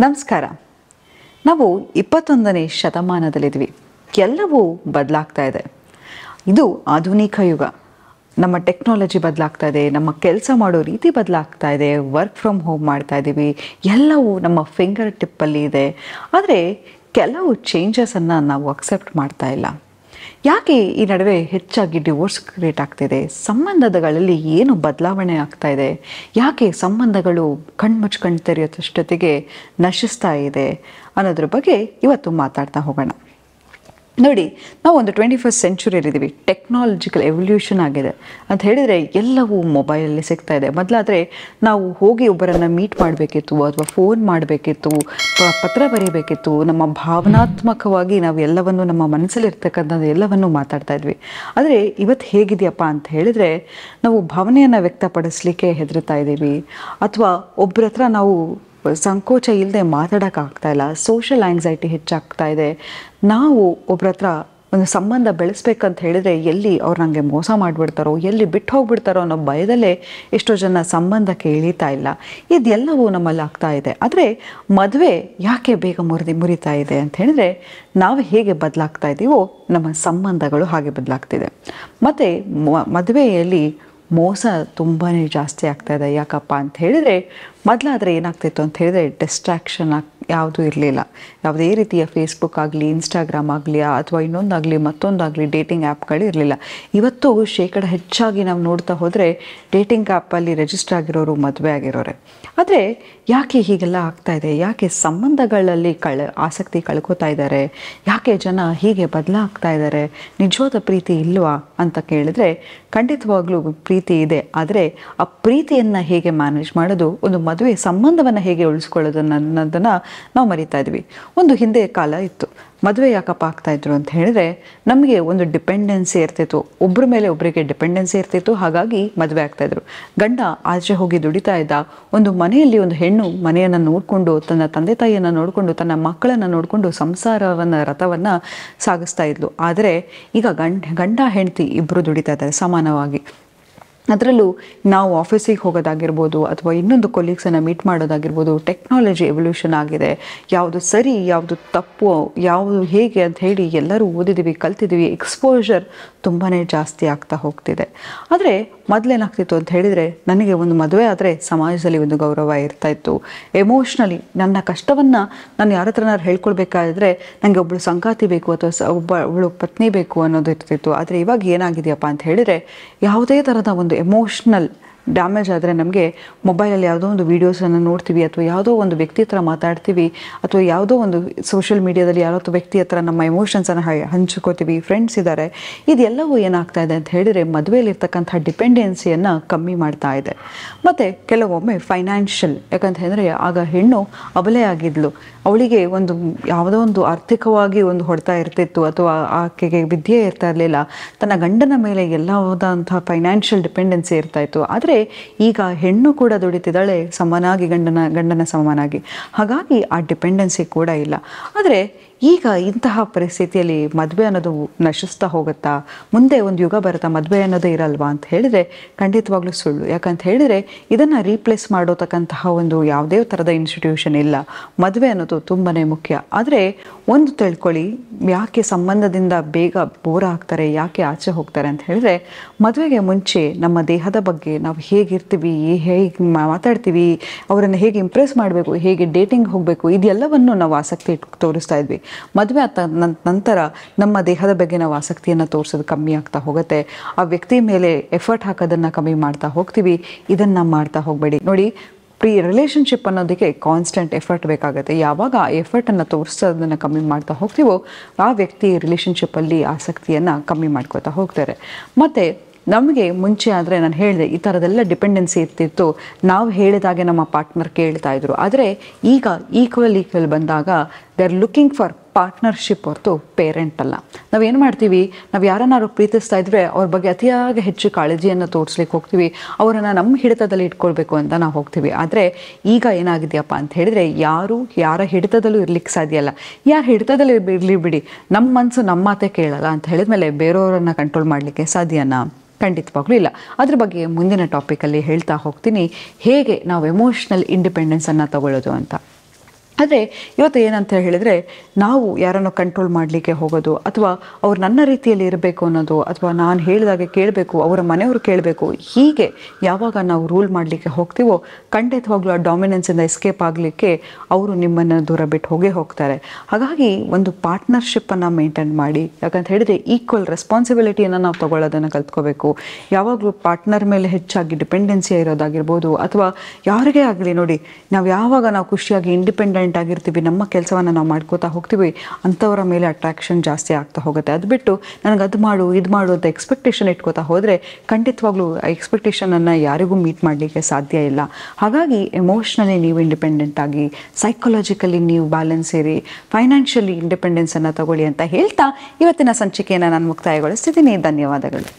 ನಮಸ್ಕಾರ. ನಾವು 21ನೇ ಶತಮಾನದಲ್ಲಿದ್ವಿ. ಎಲ್ಲವೂ ಬದಲಾಗ್ತಾ ಇದೆ. ಇದು ಆಧುನಿಕ ಯುಗ. ನಮ್ಮ ಟೆಕ್ನಾಲಜಿ ಬದಲಾಗ್ತಾ ಇದೆ, ನಮ್ಮ ಕೆಲಸ ಮಾಡೋ ರೀತಿ ಬದಲಾಗ್ತಾ ಇದೆ, ವರ್ಕ್ ಫ್ರಮ್ ಹೋಮ್ ಮಾಡ್ತಾ ಇದ್ದೀವಿ. ಎಲ್ಲವೂ ನಮ್ಮ ಫಿಂಗರ್ ಟಿಪ್ಪಲ್ಲಿ ಇದೆ. ಆದರೆ ಕೆಲವು ಚೇಂಜಸನ್ನು ನಾವು ಅಕ್ಸೆಪ್ಟ್ ಮಾಡ್ತಾ ಇಲ್ಲ. ಯಾಕೆ ಈ ನಡುವೆ ಹೆಚ್ಚಾಗಿ ಡಿವೋರ್ಸ್ ಕ್ರಿಯೇಟ್ ಆಗ್ತಿದೆ? ಸಂಬಂಧಗಳಲ್ಲಿ ಏನು ಬದಲಾವಣೆ ಆಗ್ತಾ ಇದೆ? ಯಾಕೆ ಸಂಬಂಧಗಳು ಕಣ್ಮುಚ್ಕೊಂಡು ತೆರೆಯೋಷ್ಟೊತ್ತಿಗೆ ನಶಿಸ್ತಾ ಇದೆ ಅನ್ನೋದ್ರ ಬಗ್ಗೆ ಇವತ್ತು ಮಾತಾಡ್ತಾ ಹೋಗೋಣ. ನೋಡಿ, ನಾವು ಒಂದು 21st ಸೆಂಚುರಿಯಲ್ಲಿದ್ದೀವಿ. ಟೆಕ್ನಾಲಜಿಕಲ್ ಎವಲ್ಯೂಷನ್ ಆಗಿದೆ ಅಂತ ಹೇಳಿದರೆ ಎಲ್ಲವೂ ಮೊಬೈಲಲ್ಲಿ ಸಿಗ್ತಾ ಇದೆ. ಮೊದಲಾದರೆ ನಾವು ಹೋಗಿ ಒಬ್ಬರನ್ನು ಮೀಟ್ ಮಾಡಬೇಕಿತ್ತು, ಅಥವಾ ಫೋನ್ ಮಾಡಬೇಕಿತ್ತು, ಪತ್ರ ಬರೀಬೇಕಿತ್ತು. ನಮ್ಮ ಭಾವನಾತ್ಮಕವಾಗಿ ನಾವು ಎಲ್ಲವನ್ನು, ನಮ್ಮ ಮನಸ್ಸಲ್ಲಿರ್ತಕ್ಕಂಥದ್ದು ಎಲ್ಲವನ್ನೂ ಮಾತಾಡ್ತಾ ಇದ್ವಿ. ಆದರೆ ಇವತ್ತು ಹೇಗಿದೆಯಪ್ಪ ಅಂತ ಹೇಳಿದರೆ, ನಾವು ಭಾವನೆಯನ್ನು ವ್ಯಕ್ತಪಡಿಸ್ಲಿಕ್ಕೆ ಹೆದರ್ತಾ ಇದ್ದೀವಿ, ಅಥವಾ ಒಬ್ಬರ ಹತ್ರ ನಾವು ಸಂಕೋಚ ಇಲ್ಲದೆ ಮಾತಾಡೋಕ್ಕಾಗ್ತಾ ಇಲ್ಲ. ಸೋಷಲ್ ಆಂಗ್ಸೈಟಿ ಹೆಚ್ಚಾಗ್ತಾ ಇದೆ. ನಾವು ಒಬ್ಬರ ಹತ್ರ ಒಂದು ಸಂಬಂಧ ಬೆಳೆಸ್ಬೇಕಂತ ಹೇಳಿದರೆ ಎಲ್ಲಿ ಅವ್ರು ನನಗೆ ಮೋಸ ಮಾಡಿಬಿಡ್ತಾರೋ, ಎಲ್ಲಿ ಬಿಟ್ಟು ಹೋಗ್ಬಿಡ್ತಾರೋ ಅನ್ನೋ ಭಯದಲ್ಲೇ ಎಷ್ಟೋ ಜನ ಸಂಬಂಧಕ್ಕೆ ಇಳಿತಾ ಇಲ್ಲ. ಇದೆಲ್ಲವೂ ನಮ್ಮಲ್ಲಿ ಆಗ್ತಾ ಇದೆ. ಆದರೆ ಮದುವೆ ಯಾಕೆ ಬೇಗ ಮುರಿತಾ ಇದೆ ಅಂತ ಹೇಳಿದರೆ, ನಾವು ಹೇಗೆ ಬದಲಾಗ್ತಾ ಇದ್ದೀವೋ ನಮ್ಮ ಸಂಬಂಧಗಳು ಹಾಗೆ ಬದಲಾಗ್ತಿದೆ. ಮತ್ತು ಮದುವೆಯಲ್ಲಿ ಮೋಸ ತುಂಬಾ ಜಾಸ್ತಿ ಆಗ್ತಾ ಇದೆ. ಯಾಕಪ್ಪ ಅಂತ ಹೇಳಿದರೆ, ಮೊದಲಾದರೆ ಏನಾಗ್ತಿತ್ತು ಅಂತ ಹೇಳಿದರೆ ಡಿಸ್ಟ್ರಾಕ್ಷನ್ ಯಾವುದೂ ಇರಲಿಲ್ಲ. ಯಾವುದೇ ರೀತಿಯ ಫೇಸ್ಬುಕ್ ಆಗಲಿ, ಇನ್ಸ್ಟಾಗ್ರಾಮ್ ಆಗಲಿ, ಅಥವಾ ಇನ್ನೊಂದಾಗಲಿ ಮತ್ತೊಂದಾಗಲಿ ಡೇಟಿಂಗ್ ಆ್ಯಪ್ಗಳು ಇರಲಿಲ್ಲ. ಇವತ್ತು ಹೆಚ್ಚಾಗಿ ನಾವು ನೋಡ್ತಾ ಹೋದರೆ ಡೇಟಿಂಗ್ ಆ್ಯಪಲ್ಲಿ ರಿಜಿಸ್ಟರ್ ಆಗಿರೋರು ಮದುವೆ ಆಗಿರೋರೆ. ಆದರೆ ಯಾಕೆ ಹೀಗೆಲ್ಲ ಆಗ್ತಾ ಇದೆ? ಯಾಕೆ ಸಂಬಂಧಗಳಲ್ಲಿ ಆಸಕ್ತಿ ಕಳ್ಕೊತಾ ಇದ್ದಾರೆ? ಯಾಕೆ ಜನ ಹೀಗೆ ಬದಲಾಗ್ತಾ ಇದ್ದಾರೆ? ನಿಜವಾದ ಪ್ರೀತಿ ಇಲ್ವಾ ಅಂತ ಕೇಳಿದರೆ, ಖಂಡಿತವಾಗ್ಲೂ ಪ್ರೀತಿ ಇದೆ. ಆದರೆ ಆ ಪ್ರೀತಿಯನ್ನು ಹೇಗೆ ಮ್ಯಾನೇಜ್ ಮಾಡೋದು, ಒಂದು ಮದುವೆ ಸಂಬಂಧವನ್ನು ಹೇಗೆ ಉಳಿಸ್ಕೊಳ್ಳೋದು ಅನ್ನೋದನ್ನು ನಾವು ಮರಿತಾ ಇದ್ವಿ. ಒಂದು ಹಿಂದೆ ಕಾಲ ಇತ್ತು, ಮದುವೆ ಯಾಕಪ್ಪ ಆಗ್ತಾಯಿದ್ರು ಅಂತ ಹೇಳಿದರೆ, ನಮಗೆ ಒಂದು ಡಿಪೆಂಡೆನ್ಸಿ ಇರ್ತಿತ್ತು, ಒಬ್ಬರ ಮೇಲೆ ಒಬ್ಬರಿಗೆ ಡಿಪೆಂಡೆನ್ಸಿ ಇರ್ತಿತ್ತು. ಹಾಗಾಗಿ ಮದುವೆ ಆಗ್ತಾಯಿದ್ರು. ಗಂಡ ಆಚೆ ಹೋಗಿ ದುಡಿತಾ ಇದ್ದ. ಒಂದು ಮನೆಯಲ್ಲಿ ಒಂದು ಹೆಣ್ಣು ಮನೆಯನ್ನು ನೋಡಿಕೊಂಡು, ತನ್ನ ತಂದೆ ತಾಯಿಯನ್ನು ನೋಡಿಕೊಂಡು, ತನ್ನ ಮಕ್ಕಳನ್ನು ನೋಡಿಕೊಂಡು ರಥವನ್ನು ಸಾಗಿಸ್ತಾ ಇದ್ಲು. ಆದರೆ ಈಗ ಗಂಡ ಹೆಂಡತಿ ಇಬ್ಬರು ದುಡಿತಾ ಇದ್ದಾರೆ ಸಮಾನವಾಗಿ. ಅದರಲ್ಲೂ ನಾವು ಆಫೀಸಿಗೆ ಹೋಗೋದಾಗಿರ್ಬೋದು, ಅಥವಾ ಇನ್ನೊಂದು ಕೊಲೀಗ್ಸನ್ನು ಮೀಟ್ ಮಾಡೋದಾಗಿರ್ಬೋದು, ಟೆಕ್ನಾಲಜಿ ಎವಲ್ಯೂಷನ್ ಆಗಿದೆ. ಯಾವುದು ಸರಿ, ಯಾವುದು ತಪ್ಪು, ಯಾವುದು ಹೇಗೆ ಅಂತ ಹೇಳಿ ಎಲ್ಲರೂ ಓದಿದ್ದೀವಿ, ಕಲ್ತಿದ್ದೀವಿ. ಎಕ್ಸ್ಪೋಜರ್ ತುಂಬಾ ಜಾಸ್ತಿ ಆಗ್ತಾ ಹೋಗ್ತಿದೆ. ಆದರೆ ಮೊದಲೇನಾಗ್ತಿತ್ತು ಅಂತ ಹೇಳಿದರೆ, ನನಗೆ ಒಂದು ಮದುವೆ ಆದರೆ ಸಮಾಜದಲ್ಲಿ ಒಂದು ಗೌರವ ಇರ್ತಾಯಿತ್ತು. ಎಮೋಷ್ನಲಿ ನನ್ನ ಕಷ್ಟವನ್ನು ನಾನು ಯಾರ ಹತ್ರನಾರು ಹೇಳ್ಕೊಳ್ಬೇಕಾದ್ರೆ ನನಗೆ ಒಬ್ಬಳು ಸಂಗಾತಿ ಬೇಕು, ಅಥವಾ ಒಬ್ಬಳು ಪತ್ನಿ ಬೇಕು ಅನ್ನೋದು ಇರ್ತಿತ್ತು. ಆದರೆ ಇವಾಗ ಏನಾಗಿದೆಯಪ್ಪ ಅಂತ ಹೇಳಿದರೆ, ಯಾವುದೇ ಥರದ ಒಂದು ಎಮೋಷ್ನಲ್ ಡ್ಯಾಮೇಜ್ ಆದರೆ ನಮಗೆ ಮೊಬೈಲಲ್ಲಿ ಯಾವುದೋ ಒಂದು ವೀಡಿಯೋಸನ್ನು ನೋಡ್ತೀವಿ, ಅಥವಾ ಯಾವುದೋ ಒಂದು ವ್ಯಕ್ತಿ ಹತ್ರ ಮಾತಾಡ್ತೀವಿ, ಅಥವಾ ಯಾವುದೋ ಒಂದು ಸೋಷಿಯಲ್ ಮೀಡಿಯಾದಲ್ಲಿ ಯಾವತ್ತೋ ವ್ಯಕ್ತಿ ಹತ್ರ ನಮ್ಮ ಎಮೋಷನ್ಸನ್ನು ಹಂಚ್ಕೋತೀವಿ. ಫ್ರೆಂಡ್ಸ್ ಇದ್ದಾರೆ. ಇದೆಲ್ಲವೂ ಏನಾಗ್ತಾ ಇದೆ ಅಂತ ಹೇಳಿದರೆ, ಮದುವೆಯಲ್ಲಿರ್ತಕ್ಕಂಥ ಡಿಪೆಂಡೆನ್ಸಿಯನ್ನು ಕಮ್ಮಿ ಮಾಡ್ತಾ ಇದೆ. ಮತ್ತು ಕೆಲವೊಮ್ಮೆ ಫೈನಾನ್ಷಿಯಲ್, ಯಾಕಂತ ಹೇಳಿದರೆ ಆಗ ಹೆಣ್ಣು ಅಬಲೆ ಆಗಿದ್ಲು. ಅವಳಿಗೆ ಒಂದು ಯಾವುದೋ ಒಂದು ಆರ್ಥಿಕವಾಗಿ ಒಂದು ಹೊಡ್ತಾ ಇರ್ತಿತ್ತು, ಅಥವಾ ಆಕೆಗೆ ವಿದ್ಯೆ ಇರ್ತಾ ಇರಲಿಲ್ಲ. ತನ್ನ ಗಂಡನ ಮೇಲೆ ಎಲ್ಲವಾದಂಥ ಫೈನಾನ್ಷಿಯಲ್ ಡಿಪೆಂಡೆನ್ಸಿ ಇರ್ತಾಯಿತ್ತು. ಆದರೆ ಈಗ ಹೆಣ್ಣು ಕೂಡ ದುಡಿತಿದ್ದಾಳೆ ಸಮನಾಗಿ, ಗಂಡನ ಸಮನಾಗಿ. ಹಾಗಾಗಿ ಆ ಡಿಪೆಂಡೆನ್ಸಿ ಕೂಡ ಇಲ್ಲ. ಆದರೆ ಈಗ ಇಂತಹ ಪರಿಸ್ಥಿತಿಯಲ್ಲಿ ಮದುವೆ ಅನ್ನೋದು ನಶಿಸ್ತಾ ಹೋಗುತ್ತಾ? ಮುಂದೆ ಒಂದು ಯುಗ ಬರುತ್ತಾ ಮದುವೆ ಅನ್ನೋದೇ ಇರಲ್ವಾ ಅಂತ ಹೇಳಿದರೆ, ಖಂಡಿತವಾಗ್ಲೂ ಸುಳ್ಳು. ಯಾಕಂತ ಹೇಳಿದರೆ, ಇದನ್ನು ರೀಪ್ಲೇಸ್ ಮಾಡೋತಕ್ಕಂತಹ ಒಂದು ಯಾವುದೇ ಥರದ ಇನ್ಸ್ಟಿಟ್ಯೂಷನ್ ಇಲ್ಲ. ಮದುವೆ ಅನ್ನೋದು ತುಂಬಾ ಮುಖ್ಯ. ಆದರೆ ಒಂದು ತಿಳ್ಕೊಳ್ಳಿ, ಯಾಕೆ ಸಂಬಂಧದಿಂದ ಬೇಗ ಬೋರ್ ಆಗ್ತಾರೆ, ಯಾಕೆ ಆಚೆ ಹೋಗ್ತಾರೆ ಅಂತ ಹೇಳಿದರೆ, ಮದುವೆಗೆ ಮುಂಚೆ ನಮ್ಮ ದೇಹದ ಬಗ್ಗೆ, ನಾವು ಹೇಗಿರ್ತೀವಿ, ಹೇಗೆ ಮಾತಾಡ್ತೀವಿ, ಅವರನ್ನು ಹೇಗೆ ಇಂಪ್ರೆಸ್ ಮಾಡಬೇಕು, ಹೇಗೆ ಡೇಟಿಂಗ್ ಹೋಗಬೇಕು, ಇದೆಲ್ಲವನ್ನು ನಾವು ಆಸಕ್ತಿ ತೋರಿಸ್ತಾ ಇದ್ವಿ. ಮದುವೆ ಆದ ನಂತರ ನಮ್ಮ ದೇಹದ ಬಗ್ಗೆ ನಾವು ಆಸಕ್ತಿಯನ್ನು ತೋರಿಸೋದು ಕಮ್ಮಿ ಆಗ್ತಾ ಹೋಗುತ್ತೆ. ಆ ವ್ಯಕ್ತಿ ಮೇಲೆ ಎಫರ್ಟ್ ಹಾಕೋದನ್ನು ಕಮ್ಮಿ ಮಾಡ್ತಾ ಹೋಗ್ತೀವಿ. ಇದನ್ನು ಮಾಡ್ತಾ ಹೋಗಬೇಡಿ. ನೋಡಿ, ರಿಲೇಷನ್ಶಿಪ್ ಅನ್ನೋದಕ್ಕೆ ಕಾನ್ಸ್ಟೆಂಟ್ ಎಫರ್ಟ್ ಬೇಕಾಗುತ್ತೆ. ಯಾವಾಗ ಆ ಎಫರ್ಟನ್ನು ತೋರಿಸೋದನ್ನು ಕಮ್ಮಿ ಮಾಡ್ತಾ ಹೋಗ್ತೀವೋ, ಆ ವ್ಯಕ್ತಿ ರಿಲೇಷನ್ಶಿಪ್ಪಲ್ಲಿ ಆಸಕ್ತಿಯನ್ನು ಕಮ್ಮಿ ಮಾಡ್ಕೋತಾ ಹೋಗ್ತಾರೆ. ಮತ್ತು ನಮಗೆ ಮುಂಚೆ ಆದರೆ ನಾನು ಹೇಳಿದೆ, ಈ ಥರದೆಲ್ಲ ಡಿಪೆಂಡೆನ್ಸಿ ಇರ್ತಿತ್ತು. ನಾವು ಹೇಳಿದಾಗೆ ನಮ್ಮ ಪಾರ್ಟ್ನರ್ ಕೇಳ್ತಾ ಇದ್ರು. ಆದರೆ ಈಗ ಈಕ್ವಲ್ ಬಂದಾಗ they are looking for partnership ಹೊರತು ಪೇರೆಂಟ್ ಅಲ್ಲ. ನಾವೇನು ಮಾಡ್ತೀವಿ, ನಾವು ಯಾರನ್ನಾರು ಪ್ರೀತಿಸ್ತಾ ಇದ್ರೆ ಅವ್ರ ಬಗ್ಗೆ ಅತಿಯಾಗಿ ಹೆಚ್ಚು ಕಾಳಜಿಯನ್ನು ತೋರಿಸ್ಲಿಕ್ಕೆ ಹೋಗ್ತೀವಿ. ಅವರನ್ನು ನಮ್ಮ ಹಿಡಿತದಲ್ಲಿ ಇಟ್ಕೊಳ್ಬೇಕು ಅಂತ ನಾವು ಹೋಗ್ತೀವಿ. ಆದರೆ ಈಗ ಏನಾಗಿದೆಯಪ್ಪ ಅಂತ ಹೇಳಿದರೆ, ಯಾರ ಹಿಡಿತದಲ್ಲೂ ಇರ್ಲಿಕ್ಕೆ ಸಾಧ್ಯ ಇಲ್ಲ. ಯಾರು ಹಿಡಿತದಲ್ಲಿ ಇರಲಿ ಬಿಡಿ, ನಮ್ಮ ಮನಸ್ಸು ನಮ್ಮ ಮಾತೆ ಕೇಳಲ್ಲ ಅಂತ ಹೇಳಿದ್ಮೇಲೆ ಬೇರೆಯವರನ್ನು ಕಂಟ್ರೋಲ್ ಮಾಡಲಿಕ್ಕೆ ಸಾಧ್ಯನಾ? ಖಂಡಿತವಾಗ್ಲೂ ಇಲ್ಲ. ಅದ್ರ ಬಗ್ಗೆ ಮುಂದಿನ ಟಾಪಿಕಲ್ಲಿ ಹೇಳ್ತಾ ಹೋಗ್ತೀನಿ, ಹೇಗೆ ನಾವು ಎಮೋಷ್ನಲ್ ಇಂಡಿಪೆಂಡೆನ್ಸನ್ನು ತಗೊಳ್ಳೋದು ಅಂತ. ಆದರೆ ಇವತ್ತು ಏನಂತ ಹೇಳಿದರೆ, ನಾವು ಯಾರನ್ನು ಕಂಟ್ರೋಲ್ ಮಾಡಲಿಕ್ಕೆ ಹೋಗೋದು, ಅಥವಾ ಅವ್ರು ನನ್ನ ರೀತಿಯಲ್ಲಿ ಇರಬೇಕು ಅನ್ನೋದು, ಅಥವಾ ನಾನು ಹೇಳಿದಾಗೆ ಕೇಳಬೇಕು, ಅವರ ಮನೆಯವರು ಕೇಳಬೇಕು, ಹೀಗೆ ಯಾವಾಗ ನಾವು ರೂಲ್ ಮಾಡಲಿಕ್ಕೆ ಹೋಗ್ತೀವೋ ಖಂಡಿತವಾಗ್ಲೂ ಆ ಡಾಮಿನೆನ್ಸಿಂದ ಎಸ್ಕೇಪ್ ಆಗಲಿಕ್ಕೆ ಅವರು ನಿಮ್ಮನ್ನು ದೂರ ಬಿಟ್ಟು ಹೋಗ್ತಾರೆ. ಹಾಗಾಗಿ ಒಂದು ಪಾರ್ಟ್ನರ್ಶಿಪ್ಪನ್ನು ಮೇಂಟೈನ್ ಮಾಡಿ, ಯಾಕಂತ ಹೇಳಿದರೆ ಈಕ್ವಲ್ ರೆಸ್ಪಾನ್ಸಿಬಿಲಿಟಿಯನ್ನು ನಾವು ತಗೊಳ್ಳೋದನ್ನು ಕಲ್ತ್ಕೋಬೇಕು. ಯಾವಾಗಲೂ ಪಾರ್ಟ್ನರ್ ಮೇಲೆ ಹೆಚ್ಚಾಗಿ ಡಿಪೆಂಡೆನ್ಸಿ ಇರೋದಾಗಿರ್ಬೋದು, ಅಥವಾ ಯಾರಿಗೇ ಆಗಲಿ ನೋಡಿ, ನಾವು ಯಾವಾಗ ನಾವು ಖುಷಿಯಾಗಿ ಇಂಡಿಪೆಂಡೆಂಟ್ ಆಗಿರ್ತೀವಿ, ನಮ್ಮ ಕೆಲಸವನ್ನು ನಾವು ಮಾಡ್ಕೋತಾ ಹೋಗ್ತೀವಿ, ಅಂಥವರ ಮೇಲೆ ಅಟ್ರಾಕ್ಷನ್ ಜಾಸ್ತಿ ಆಗ್ತಾ ಹೋಗುತ್ತೆ. ಅದು ಬಿಟ್ಟು ನನಗೆ ಅದು ಮಾಡು ಇದು ಮಾಡು ಅಂತ ಎಕ್ಸ್ಪೆಕ್ಟೇಷನ್ ಇಟ್ಕೋತಾ ಹೋದರೆ ಖಂಡಿತವಾಗ್ಲೂ ಆ ಎಕ್ಸ್ಪೆಕ್ಟೇಷನನ್ನು ಯಾರಿಗೂ ಮೀಟ್ ಮಾಡಲಿಕ್ಕೆ ಸಾಧ್ಯ ಇಲ್ಲ. ಹಾಗಾಗಿ ಎಮೋಷ್ನಲಿ ನೀವು ಇಂಡಿಪೆಂಡೆಂಟ್ ಆಗಿ, ಸೈಕಾಲಜಿಕಲಿ ನೀವು ಬ್ಯಾಲೆನ್ಸ್ ಇರಿ, ಫೈನಾನ್ಷಿಯಲಿ ಇಂಡಿಪೆಂಡೆನ್ಸನ್ನು ತಗೊಳ್ಳಿ ಅಂತ ಹೇಳ್ತಾ ಇವತ್ತಿನ ಸಂಚಿಕೆಯನ್ನು ನಾನು ಮುಕ್ತಾಯಗೊಳಿಸ್ತಿದ್ದೀನಿ. ಧನ್ಯವಾದಗಳು.